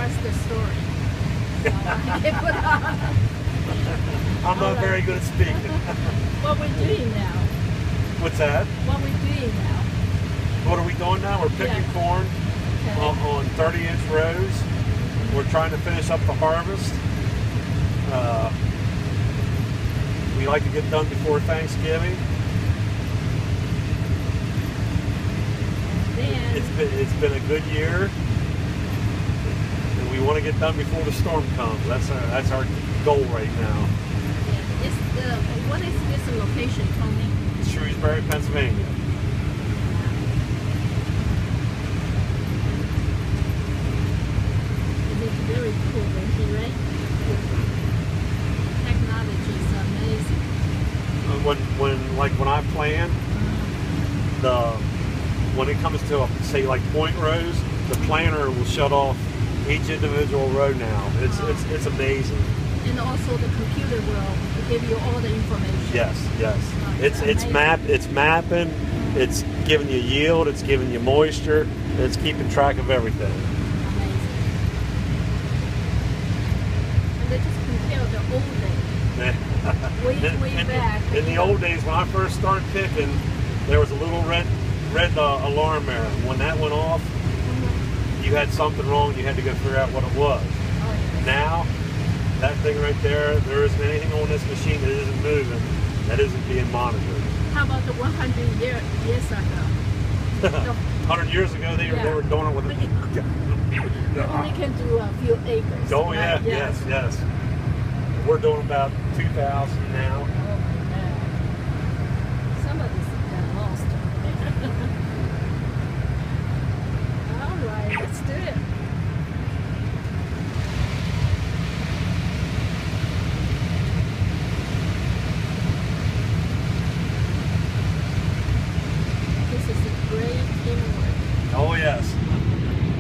starts the story. So I can put on. I'm not very good at speaking. What we're doing now. What's that? What we're doing now. What are we doing now? We're picking corn on 30-inch rows. We're trying to finish up the harvest. We like to get done before Thanksgiving. It's been a good year, and we want to get done before the storm comes. That's our goal right now. Yeah. What is this location, Tony? Shrewsbury, Pennsylvania. It's very cool, right? Technology is amazing. When I plan, when it comes to say like point rows, the planner will shut off each individual row now. It's amazing. And also the computer will give you all the information. Yes. It's mapping, it's giving you yield, it's giving you moisture, it's keeping track of everything. Amazing. And they just compare the old days. way back. In the old days, when I first started picking, there was a little red alarm error. When that went off, you had something wrong. You had to go figure out what it was. Oh, yes. Now, that thing right there isn't anything on this machine that isn't moving, that isn't being monitored. How about the 100 years ago? 100 years ago, they were doing it with You only can do a few acres. Oh, right? yeah, yes. We're doing about 2,000 now. Oh, man. Some of these got lost. All right, let's do it. This is a great teamwork. Oh, yes.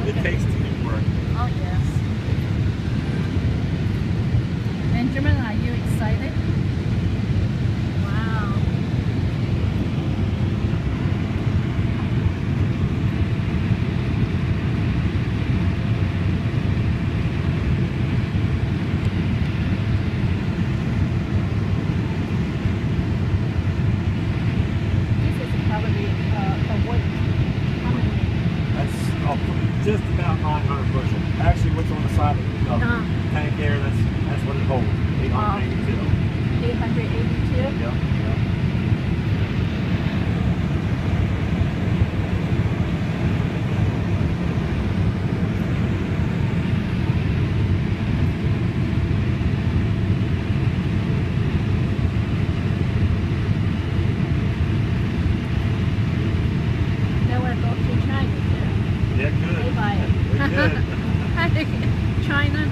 It takes teamwork. Oh, yes. Benjamin, are you excited? Wow. This is probably a weight. How many? That's just about 900 bushel. Actually, what's on the side of the tank there, that's what it holds. 882. 882? Yep. Then we'll go to China too. Yeah, good. They buy it. We good. China.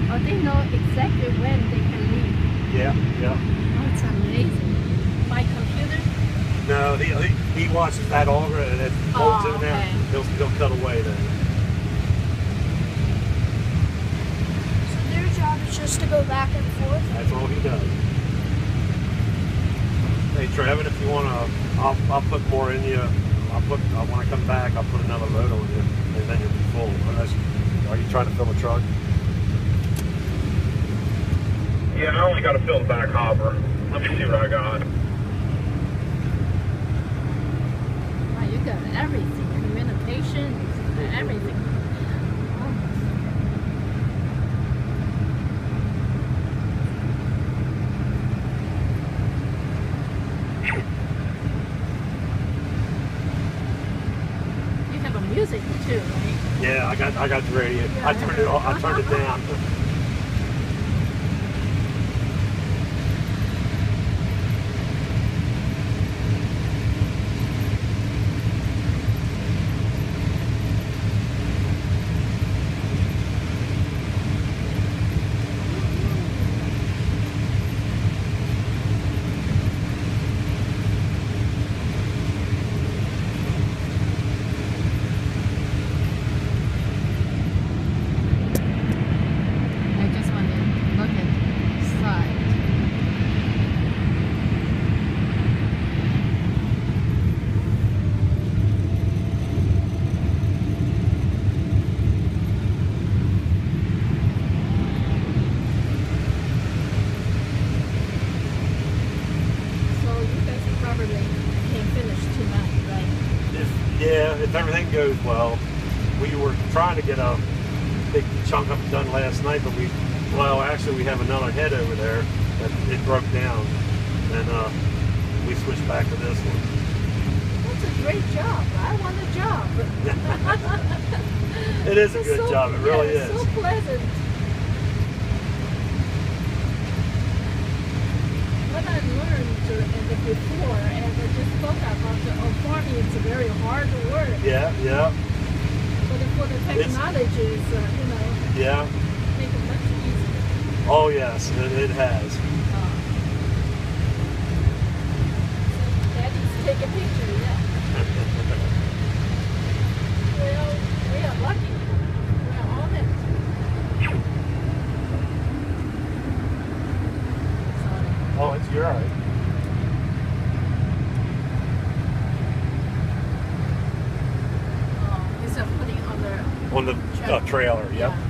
Oh, they know exactly when they can leave. Yeah. Oh, it's amazing. By computer? No, he watches that auger and it holds in there. Okay. He'll cut away then. So their job is just to go back and forth? That's all he does. Hey, Trevin, if you want to, I'll put more in you. When I come back, I'll put another load on you, and then you'll be full. Are you trying to fill a truck? Yeah, I only got to fill the back hopper. Let me see what I got. Wow, you got everything. Communication, everything. Oh. You have a music too, right? Yeah, I got the radio. I turned it off. I turned it down. if everything goes well, we were trying to get a big chunk up done last night, but well, actually we have another head over there that it broke down, and we switched back to this one. That's a great job. I want a job. It is a good job. It really is. It's so pleasant. What I learned before, and I just thought about farming, it's very hard work. Yeah, yeah. But for the technologies, yeah, make it much easier. Oh yes, it has. So Daddy's take a picture, yeah. Well, we are lucky. We're on it. Sorry. Oh, you're all right. Instead of putting on the On the trailer, yep. Yeah.